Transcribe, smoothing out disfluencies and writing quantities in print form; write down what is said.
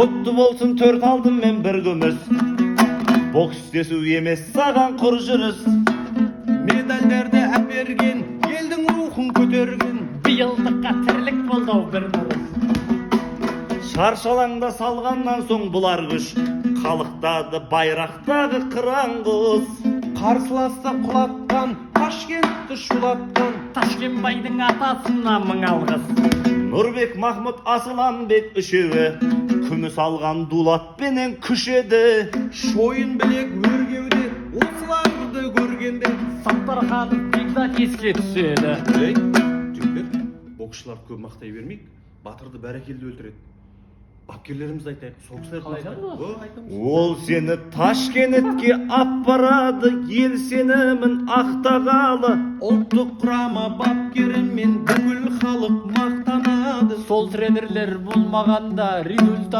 Құтты болсын төрт алдым мен бір күміс. Бокс десу емес саған құр жүріс. Медальдерді әперген, елдің рухын көтерген. Биылдыққа тірлік болды ау бір дұрыс. Шаршалаңда салғаннан соң бұлар күш, қалықтады байрақтағы қыран құс. Қарсыласты құлатқан, Ташкентті шулатқан. Ташкенбайдың атасына мың алғыс. Нұрбек Махмұт Асыланбек үшеуі күміс алған дулатпенен күш еді. Шойын білек өргеуде, осыларды көргенде. Саттарханов бекзат еске түседі. Ей, жігіттер, боксшылар көп мақтай бермейік, батырды бәрекелді өлтіреді. Бапкерлерімізді айтайық, сол кісілерді айтайық. Ол сені Ташкентке апарады, ел сенімін ақтағалы. Ұлттық құрама бапкерімен бүкіл халық мақтанады. Сол тренерлер болмағанда результат